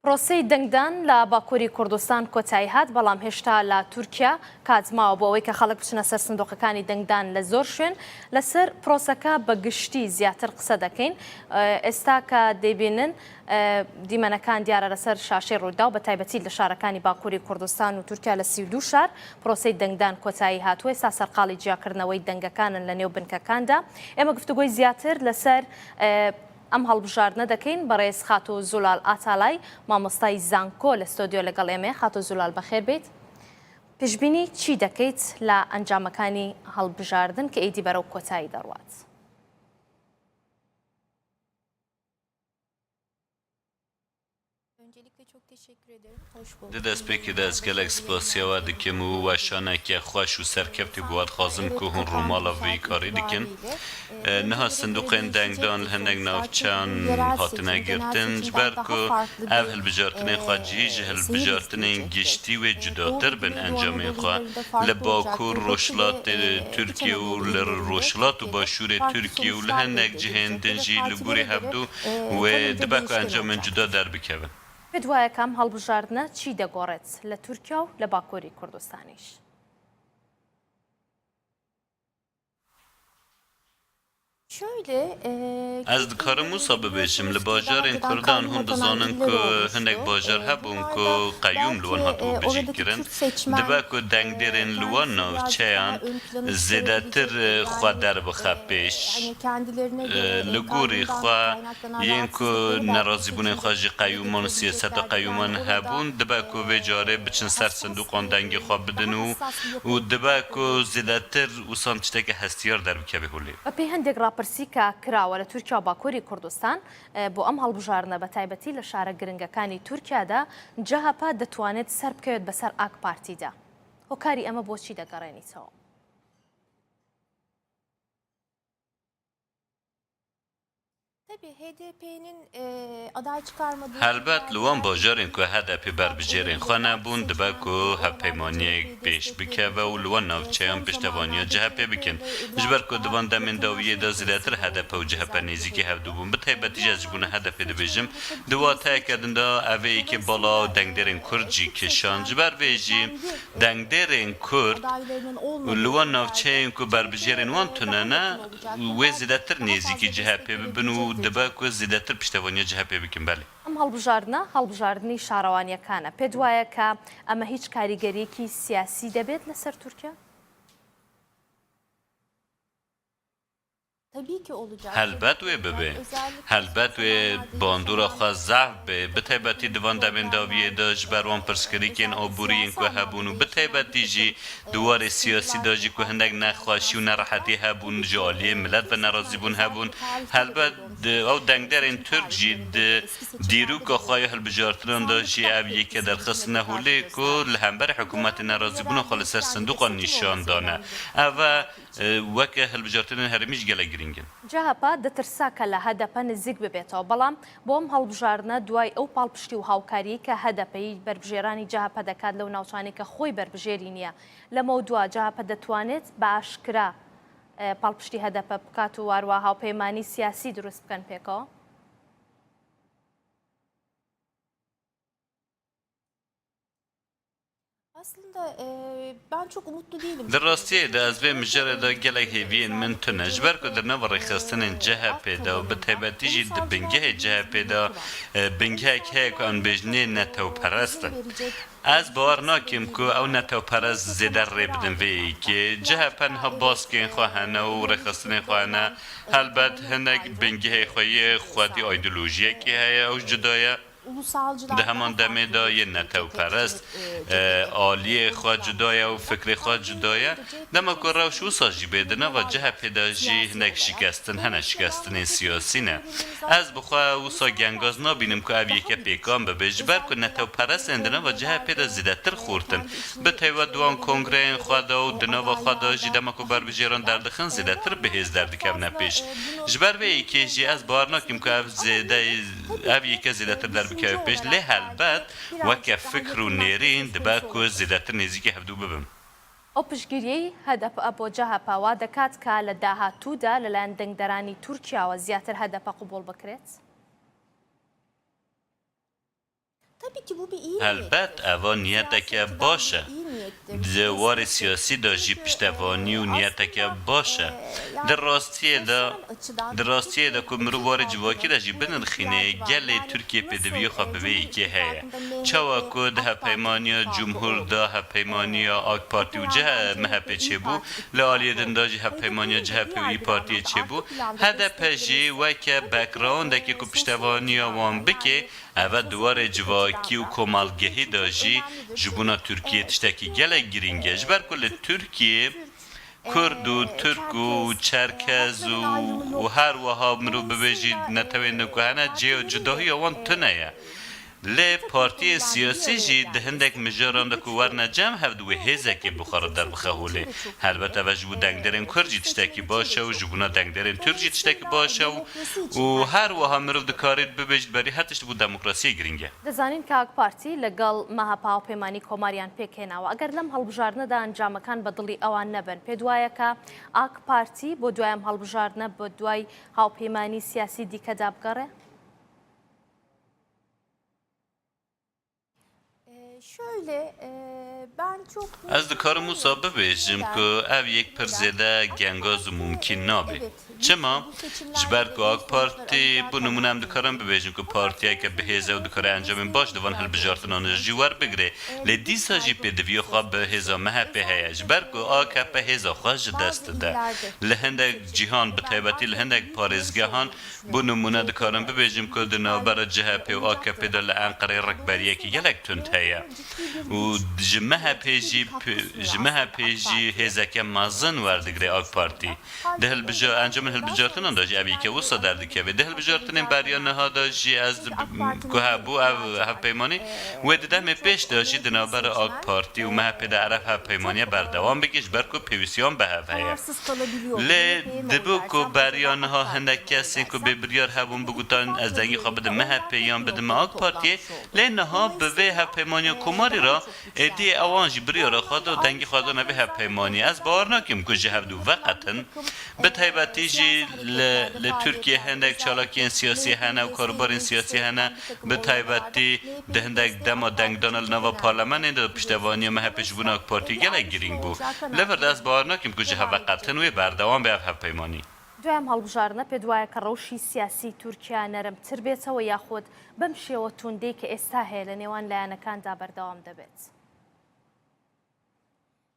پرۆسەی دەنگدان لە باکووری کوردستان کۆتایی هات بەڵام هێشتا لە تورکیا کاتماوە بۆ ئەوەی کە خەڵک بچنە سەر سندوقەکانی دەنگدان لە زۆر شوێن لەسەر پرۆسەکە بە گشتی زیاتر قسە دەکەین. ئێستا کە دەیبینن دیمەنەکان دیارە لەسەر شاشەی ڕوویدا و بە تایبەتی لە شارەکانی باکووری کوردستان و تورکیا لە 32 شار پرۆسەی دەنگدان کۆتایی هاتووە. ئێستا سەرقاڵی جیاکردنەوەی دەنگەکانن لە نێو بنکەکاندا. ئێمە گفتوگۆی زیاتر لەسەر ئەم هەڵبژاردنە دەکەین بەڕێز خاتۆ زولال ئاتالای مامۆستای زانکۆ لە ستۆدیۆ لەگەڵ ئێمە. خاتۆ زولال بەخێر بیت. پێشبینی چی دەکەیت لە ئەنجامەکانی هەڵبژاردن کە ئیدی بەرەو کۆتایی دەڕوات؟ دەستپێکی دەستگەلێک سپاسیەوە دکەم و وەشانێکی خوۆش و سەرکەفتی بوات خازم کو هون ڕووماڵە وی کاری دکن نەها سندوقên دەنگدان لە هەندێک ناوچان هاتنە گرتن جبەر ku ev hilbijartinên xwe cî ji hilbijartinên giştî wê cudatir bin encamên xwe li Bakur Rojhilatê Tirkiye û li Rojhilat û Başûrê Tirkiye û li hinek cihên din jî li gorî hevdû wê dibe ku encamên cuda derbikevin. پێت وایە کام هەڵبژاردنە چی دەگۆڕێت لە تورکیا و لە باکووری کوردستانیش؟ Ez dikarim wisa bibêjim li bajarên Kurdan hûn dizanin ku hinek bajar hebûn ku qeyûm li wan hatibû bijîkirin dibe ku dengdêrên li wan navçeyan zêdetir xwe derbixe pêş li gorî xwe yên ku nerazîbûnên xwe jî qeyûman û siyaseta qeyûman hebûn dibe ku vê carê biçin ser sindûqan dengê xwe bidin û dibe ku zêdetir wîsan tiştekî hestiyar derbikeve holê. پێی هەندێک ڕاپرسی کە کراوە لە تورکیا و باکووری کوردستان بۆ ئەم هەڵبژاردنە بە تایبەتی لە شارە گرنگەکانی تورکیادا جەهەپا دەتوانێت سەر بکەوێت بەسەر ئاک پارتیدا. هۆکاری ئەمە بۆچی دەگەڕێنیتەوە؟ Helbet li wan bajarên ku hedefê berbijêrên xwe nebûn dibe ku hevpeymaniyek pêş bikeve û li wan navçeyan piştevaniya CHP bikin. Ji ber ku di van demên dawiyê de zêdetir hedefe û CHP nêzîkî hevdû bûn. Bi taybetî ez ji bûna hedefê dibêjim di wateyeke din de ev ê yekê bala dengdêrên Kurd jî kişan. Ji ber vê jî dengdêrên Kurd li wan navçeyên ku berbijêrên wan tunene wê zêdetir nêzîkî CHP bibin û dibe ku zêdetir piştevaniya CHP bikin belê. ئەم هەڵبژاردنە هەڵبژاردننی شارەوانیەکانە. پێت وایە کە ئەمە هیچ کاریگەریەکی سیاسی دەبێت لەسەر تورکیا؟ Helbet wê bibe. Helbet wê bandora xwe zehf bê bi taybetî di van demên dawiyê de ji ber wan pirsgirêkên aboriyên ku hebûn û bi taybetî jî di warê siyasî de jî ku hinek nexweşî û nerehetî hebûn ji aliyê millet ve nerazîbûn hebûn. Helbet ew dengderên Türk jî di dîrûka xwe ya hilbijartinan de jî ev yekê derxistine holê ku li hemberî hikûmetê nerazîbûna xwe li ser sindoqan nîşan dane. Ev weke hilbijartinên herêmî ji gelek giring. جەهەپا دەترسا کە لە هەدەپە نزیک ببێتەوە بەڵام بۆ ئەم هەڵبژاردنە دوای ئەو پاڵپشتی و هاوکاری کە هەدەپەی بربژێرانی جەهەپە دەکات لەو ناوچانەی کە خۆی بربژێری نییە لەمە دووە جەهەپە دەتوانێت بە ئاشکرا پاڵپشتی هەدەپە بکات و واروە هاوپەیمانی سیاسی دروست بکەن پێکەوە؟ Di rastiyê de ez vê mijare de gelek hêviyên min tune ji ber ku di nava rêxistinên CHP de û bi taybetî jî di bingehê CHP de bingehek heye ku em bêjinê netewperest in. Ez bawer nakim ku ew netewperest zêde rê bidin vê yekê. CHP niha baskên xwe hene û rêxistinên xwe hene. Helbet hinek bingehê xwe yê xwedî ideolojiyekê heye ew cuda ye. Di heman demê de yên netewperest aliyê xwe cuda ye û fikrê xwe cuda ye. Dema ku rewş wisa jî bê di nava CHP de jî hinek şikestin hene şikestinên siyasî ne. Ez bi xwe wisa gengaz nabînim ku ev yeke pêkan bibe ji ber ku netewperestên di nava CHP de zêdetir xurtin. Bi taybet di wan kongreyên xwe de û di nava xwe de jî dema ku berbijêran derdixin zêdetir bihêz derdikevne pêş. Ji ber vê yekê jî ez bawer nakim ku ev yeke zêdetir derbikeve pêş lê helbet weke fikr û nêrîn dibe ku zêdetir nêzîkî hevdû bibin. ئەو پشتگیریەی هەدەپە بۆ جەهەپەوا دەکات کە لە داهاتوودا لەلایەن دەنگدەرانی تورکیاوە زیاتر هەدەپە قبوڵ بکرێت؟ Tabii ki bu bir iyi البت ئەوە نیەتێکە باشە واری سیاسی دا جی پشتەوانی و نیەتێکە باشە دڕاستیەدا کو مرۆڤ واری جواکی دا جی بنرخینێ gelê Tirkiye pêdiviyê xwe bi vê yekê heye çawa ku di hevpeymaniya cumhur da hevpeymaniya AK Partî û MHP çêbû li aliyê din da jî hevpeymaniya CHP û İYİ Partiyê çêbû HDP jî weke backgroundekê ku piştevaniya wan bike ev duwarê civakî û komalgehî da jî ji bûna Tirkiye tiştekî gelek giring e ji ber ku li Tirkiye Kurd û Türk û Çerkez û her wiha mirov bibêjî netewên ku hene cê cudahiya wan tune ye lê partiyên siyasî jî di hindek mijaran de ku werne cem hev di wê hêzekê bixwara derbixe holê helbet ev ji bo dengderên Kurd jî tiştekî baş e û ji bûna dengderên Türk jî tiştekî baş e û her wiha mirov dikarî bibêjî berî her tişt bû demokrasiyê giring e دەزانین کە ئاک پارتی لەگەڵ مەهەپا و پەیمانی کۆماریان پێکهێناوە ئەگەر لەم هەڵبژاردنەدا ئەنجامەکان بە دڵی ئەوان نەبن پێ وایە کە ئاک پارتی بۆ دوایم هەڵبژاردنە بۆ دوای هاوپەیمانی سیاسی دیکەدا بگەڕێ؟ Şöyle ben çok Ez dikarim wisa bibêjim ku ev yek pir zêde gengaz û mumkîn nabe çima ji ber ku AK Partî bu nimûne em dikarin bibêjin ku partiyeke bihêze û dikare encamên baş di van hilbijartinan jî werbigire lê dîsa jî pêdiviyê xwe bi hêza MHP heye ji ber ku AKP hêza xwe ji dest dide li hindek cîhan bi taybetî li hindek parêzgehan bu nimûne dikarin bibêjim ku di navbera CHP û AKP de li Enqereyê rikberiyekî gelek tund heye û ji MHP jî hêzeke mezin werdigire AK Partî di encamên hilbijartinan da jî ev yeke wisa derdikeve di hilbijartinên beriya niha da jî ez ku hebû ev hevpeymanî wê di demê pêş da jî di navbera AK Partî û MHP de erev hevpeymaniya berdewam bike ji ber ku pêwîstiyan bihev heye lê dibe ku beriya niha hindek kesên ku bêbiryar hebûn bigutan ez dengî xwe bidim MHP yan bidim AK Partiyê lê niha bi vê hevpeymaniya komarî ra êdî ewan jî biryara xwe da dengî xwe da nevê hevpeymanî ez bawer nakim ku ji hevdû veqetin bi taybetî jî li Tirkiye hindek çalakiyên siyasî hene û karobarên siyasî hene bi taybetî di hindek dema dengdana li nava parlemenê de piştevaniya MHP ji bûna AK Partî gelek giring bû lêvir de ez bawer nakim ku ji hev veqetin wê berdewam be ev hevpeymanî دوایام هەڵبژاردنە پێ وایە کە ڕەوشی سیاسی تورکیا نەرمتر بێتەوە یاخود بەم شێوە توندەی کە ئێستا هەیە لە نێوان لایەنەکاندا بەردەوام دەبێت.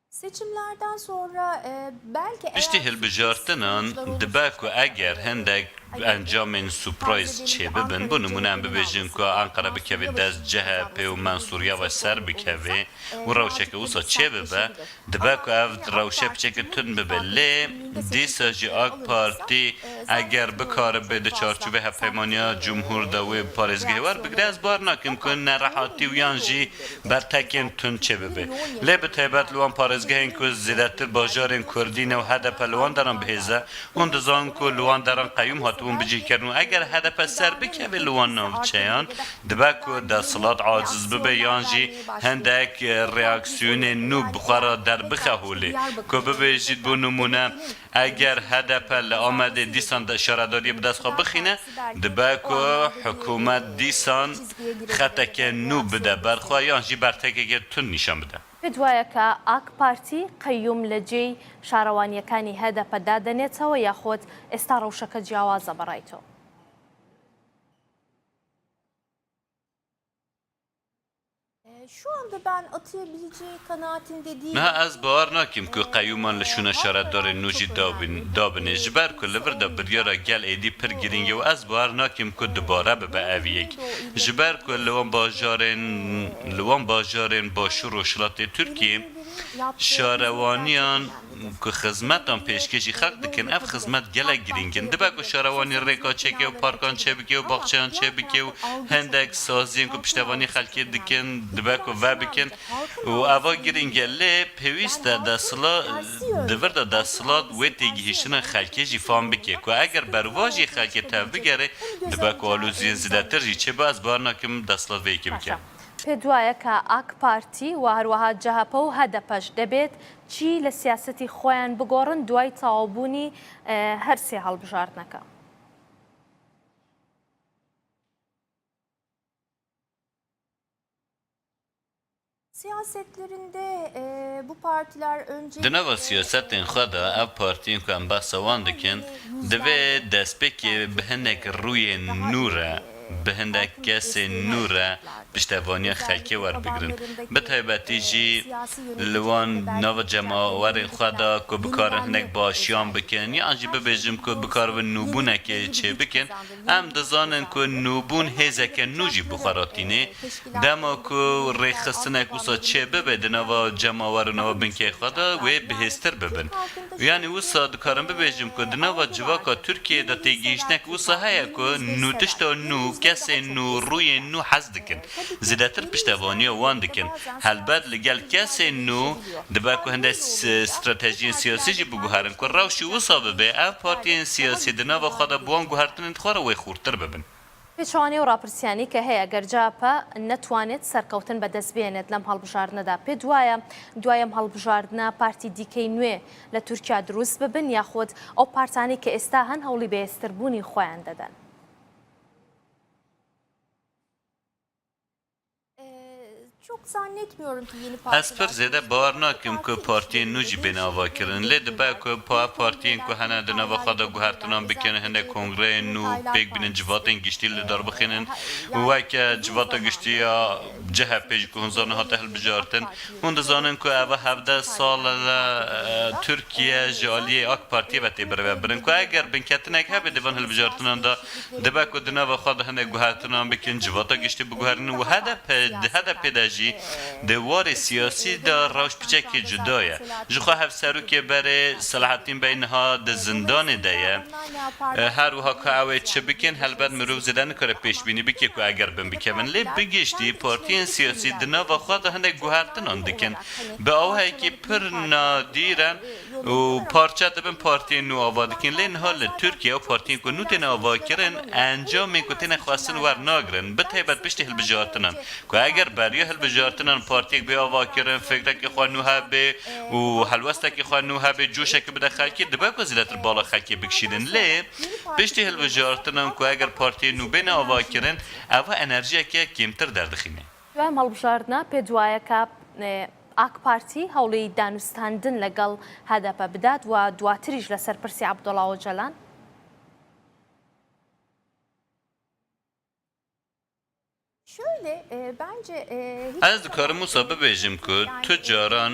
Seçimlerden sonra belki Piştî hilbijartinan dibe ku eger hindek encamên surprise çê bibin bu nimûne em bibêjin ku Ankara bikeve dest CHP û Mansur Yavaş ser bikeve û rewşeke wisa çê bibe dibe ku ev rewşe piçeke tund bibe lê dîsa jî AK Partî eger bikare bê di çarçûbê hevpeymaniya cumhur da wê parêzgehê werbigire ez bar nakim ku nerehatî û yan jî bertekên tund çê bibe lê bi taybet li wan parêzgehên ku zêdetir bajarên Kurdî ne û HDP li wan deran bihêze hûn dizanin ku li wan deran qeyûm hatibûn bicîkirin û eger HDP ser bikeve li wan navçeyan dibe ku desthilat aciz bibe yan jî hindek reaksiyonên nû bixwara derbixe holê ku bibêjît bu nimûne eger HDP li Amedê dîsan de şaredariyê bi dest xwe bixîne dibe ku hikûmet dîsan xeteke nû bide berxwe yan jî bertekeke tund nîşan bide. پێ وایە کە ئاک پارتی قەیوم لە جێی شارەوانیەکانی هەدەپەدا دەنێتەوە یاخۆت ئێستا ڕەوشەکە جیاوازە بەڕایتەوە. Şu anda ben atayabileceği kanaatinde değilim. Ne ez bawer nakim ku qeyûman li şûna şaredarên nû jî dabine ji ber ku li vir de biryara gel êdî pir giring e û ez bawer nakim ku dubare bibe ev yek ji ber ku li wan bajarên başûr û şilatê Tirkiye şarewaniyan ku xizmetan pêşkêşî xelk dikin ev xizmet gelek giringin dibe ku şarewanî rêka çeke û parkan çêbike û baxçeyan çêbike û hindek saziyên ku piştevanî xelkê dikin dibe ku vebikin û eva giring e lê pêwîst e divir de desthilat wê têgihîştina xelkê jî fan bike ku eger berva jî xelkê tev bigere dibe ku alûziyên zêdetir jî çêbe ez bawer nakim desthilat vê yekê bike. پێ وایە کە ئاک پارتی و هەروەها جەهەپە و هەدەپەش دەبێت چی لە سیاسەتی خۆیان بگۆڕن دوای تەواوبوونی هەر سێ هەڵبژاردنەکە. Siyasetlerinde bu partiler önce دنوا سیاستên xwe de ev partiyên ku em behsa wan dikin divê destpêkê bi hinek rûyên nû re bi hinek kesên nû re piştevaniya xelkê werbigirin. Bi taybetî jî li wan nava cemawerên xwe de ku bikarin hinek başiyan bikin yan jî bibêjim ku bikaribin nûbûnekê çê bikin em dizanin ku nûbûn hêzeke nû jî bixweratînê dema ku rêxistinek wisa çê bibe di nava cemawer û nava binkê xwe de wê bihêztir bibin. Yani wisa dikarim bibêjim ku di nava civaka Tirkiyeyê de têgihîştek wisa heye ku nû tişta nû kesên nû rûyên nû hez dikin. Zêdetir piştevaniya wan dikin. Helbet li gel kesên nû dibe ku hinde stratejiyên siyasî jî biguherin ku rewşî wisa bibe ev partiyên siyasî di nava xwe de bi wan guhertinên xwe re wê xûrtir bibin. پێچوانی و ڕاپرسیانی کە هەیە گەرجاپە نەتوانێت سەرکەوتن بەدەست بێنێت لەم هەڵبژاردنەدا پێ دوایە دوایم هەڵبژاردنە پارتی دیکەی نوێ لە تورکیا دروست ببن یاخود ئەو پارتانی کە ئێستا هەن هەوڵی بەهێزتربوونی خۆیان دەدەن. Çok zannetmiyorum ki yeni partiler... Ez pir zêde bawer nakim ku partiyên nû jî bên avakirin. Lê dibe ku partiyên ku hene di nava xwe de guhertinan bikin hinek kongreyên nû pêk bînin civatên giştî li darbixînin û weke civata giştî ya CHP jî ku hûn zanin hate hilbijartin hûn dizanin ku ev 17 sal li Tirkiye ji aliyê AK Partiyê ve tê birêvebirin ku eger binketinek hebe di van hilbijartinan da dibe ku di nava xwe de hinek guhertinan bikin civata giştî biguherinin û HDP de jî di warê siyasî de rewşpêçekê cuda ye. Ji xwe hevserokê berê Selahattin Bey niha di zindanê de ye. Her wiha ku ew ê çi bikin helbet mirov zêde nikare pêşbînî bike ku eger bin bikevin. Lê bigiştî partiyên siyasî di nava xwe de hinek guhertinan dikin. Bi awayekî pir nadîr e û parça dibin partiyên nû ava dikin. Lê niha li Tirkiye ew partiyên ku nû têne avakirin encamên ku têne xwestin wernagirin. Bi taybet piştî hilbijartinan. Ku eger beriya hilbijartinan partiyek bê avakirin, fikrekê xwe nû hebe û helwestekê xwe nû hebe, coşekê bide xelkê dibe ku zêdetir bala xelkê bikişînin. Lê piştî hilbijartinan ku eger partiyên nû bêne avakirin ev enerjiyeke kêmtir derdixîne. دوایام هەڵبژاردنە پێ دوایە کە ئاک پارتی هەوڵی دانوستاندن لەگەڵ هەدەپە بدات و دواتریش لەسەر پرسی عەبدوڵڵا ئۆجەلان. Şöyle bence Ez dikarim wisa bibêjim ku tu caran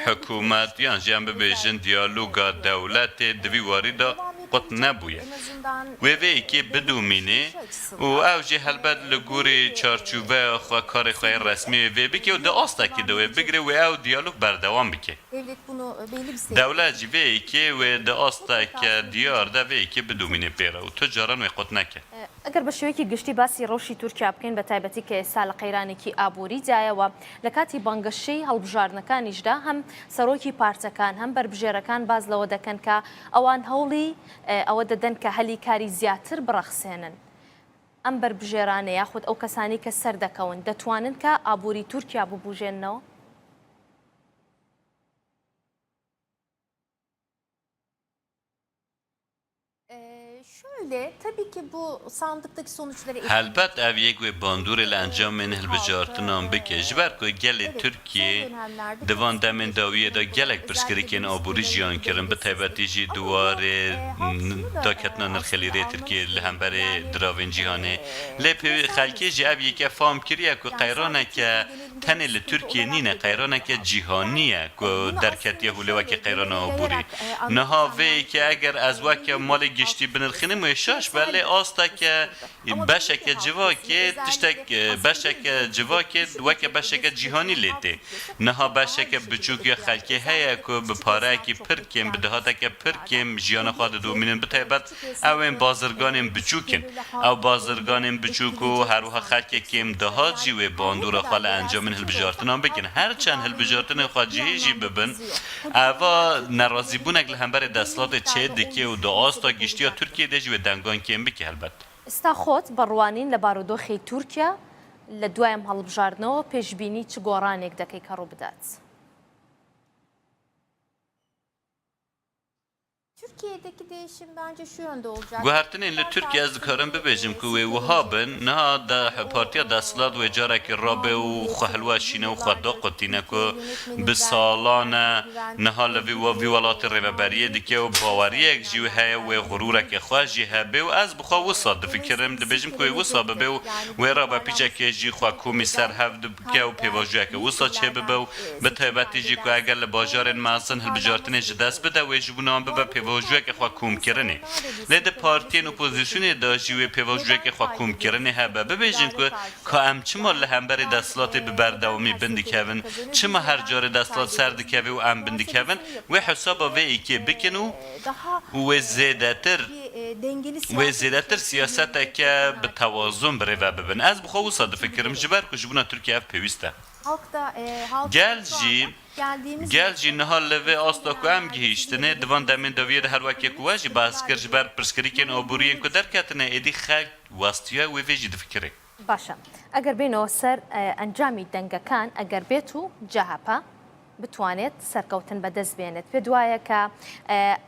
hikûmet yan jî em bibêjin diyaloga dewletê di vî warî de qut nebûye. Wê vê yekê bidûmînê û ew jî helbet li gorî çarçûveya xwe karê xwe resmî vê bike û di astekê de wê bigire û ew diyalog berdewam bike. devlet bunu belli bir Dewlet jî vê yekê wê di asteke diyar de vê yekê bidûmînê pêre û tu caran wê qut neke. ئەگەر بە شێوەیەکی گشتی باسی ڕۆژی تورکیا بکەین بە تایبەتی کە ئێستا لە قەیرانێکی ئابووری دایەوە لە کاتی بانگەشەی هەڵبژاردنەکانیشدا هەم سەرۆکی پارتەکان هەم بەربژێرەکان باز لەوە دەکەن کە ئەوان هەوڵی ئەوە دەدەن کە هەلی کاری زیاتر بڕەخسێنن. ئەم بەربژێرانە یاخود ئەو کەسانی کە سەر دەکەون دەتوانن کە ئابووری تورکیا ببوژێننەوە؟ Şöyle tabii ki bu sandıktaki sonuçları Helbet ev yek wê bandorê li encamên hilbijartinan bike ji ber ku gelê Tirkiye di van demên dawiyê de gelek pirsgirêkên aborî jiyan kirin bi taybetî jî duwarê daketina nirxelîrê Tirkiye li hemberê diravên cîhanê. Lê pêwî xelkê jî ev yeke fam kiriye ku qeyraneke tenê li Tirkiye nîne qeyraneke cîhanî ye ku derketiye hûlêwekê qeyrana aborî. Niha vê yekê eger ez weke malê giştî binirxînim wê şaş be lê asteke beşeke civakê tiştek beşeke civakê weke beşeke cîhanî lê tê. Niha beşeke biçûk ya xelkê heye ku bi pareyekî pir kêm bi dihateke pir kêm jiyana xwe didûmînin bi taybet ew ên bazirganên biçûkin. Ew bazirganên biçûk û her wiha xelkê kêm dihat jî wê bandora xwe li encamên hilbijartinan bikin. Her çend hilbijartinê xwe cihê jî bibin eva nerazîbûnek li hemberê desthilatê çê dike û di asta giştiya Tirkiye de jî wê dengan kêm bike helbet. ئێستا خۆت بەڕوانین لە بارودۆخی تورکیا لە دوایم هەڵبژاردنەوە پێشبینی چ گۆڕانێک دەکەی کە ڕوو بدات؟ Türkiye'deki değişim bence şu yönde olacak. گوهرتنین لی ترکیه از دکارم ببیجم که وی وهابن نه دا پارتیا دستلات و جاره که رابه و خهلوه شینه و خدا قطینه که به سالانه نه لوی و ویولات ریوبریه دیگه و باوریه یک جیو های و غروره که خواه جی هبه و از بخواه وصاد فکرم دبیجم که وصاد ببه و رابه پیچه که جی خواه کومی سر هفت که و پیواجوه که وصاد چه ببه و به طیبتی جی که اگر لباجارن مازن هل بجارتنه جدست بده و جبونان ببه پیواجوه که خواه کوم کرنه لید پارتین اپوزیسیونی داشتی و پیواجوه که خواه کوم کرنه هبه ببیجن که ام چما لهم بر دستلات ببر دوامی بندی کهون چما هر جار دستلات سرد کهوی و ام بندی کهون و حسابا و ای که بکنو و زیادتر سیاست که به توازن بره و ببین از بخواه و صادف فکرم جبر که جبونا ترکیه اف پیوسته گل جی نها لوی آستا که هم گهیشتنه دوان دمین دویر هر وکی که واجی باز کرج بر پرسکری کن آبورین که درکتنه ایدی خلق واستیای و ویجی دفکره باشە ئەگەر بینەوە سەر ئەنجامی دەنگەکان ئەگەر بێت و جەهەپە بتوانێت سەرکەوتن بەدەست بێنێت پێ دوایە کە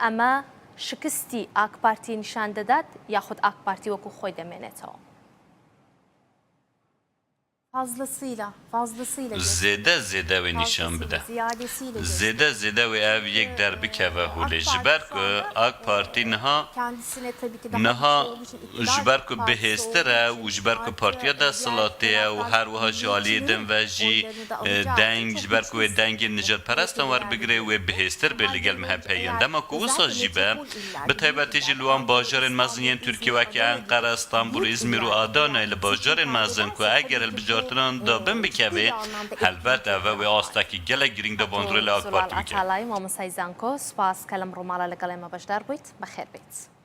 ئەمە شکستی ئاک پارتی نیشان دەدات یاخود ئاک پارتی وەکو خۆی دەمێنێتەوە fazlasıyla زیده و نشان بده زیده و او یک در بکوه هوله جبر که آک پارتی نها جبر که بهستره و جبر که پارتیا دا سلاته و هر وها جالی دن و جی دنگ جبر که دنگ نجات پرستان ور بگره و بهستر به لگل مهم پیانده ما که اوسا جیبه به طیبتی جلوان باجارن مزنین ترکیه و که انقره استانبول ازمیر و آدانه لباجارن مزن که اگر البجارتنان دا بم بکوه هلبت اوه و آستا که گله گرینگ دا باندروی لاک پارتی بکه مامۆسای زانکۆ سوپاس کە لەم ڕۆماڵە لەگەڵ ئێمە بەشدار بوویت بەخێر بیت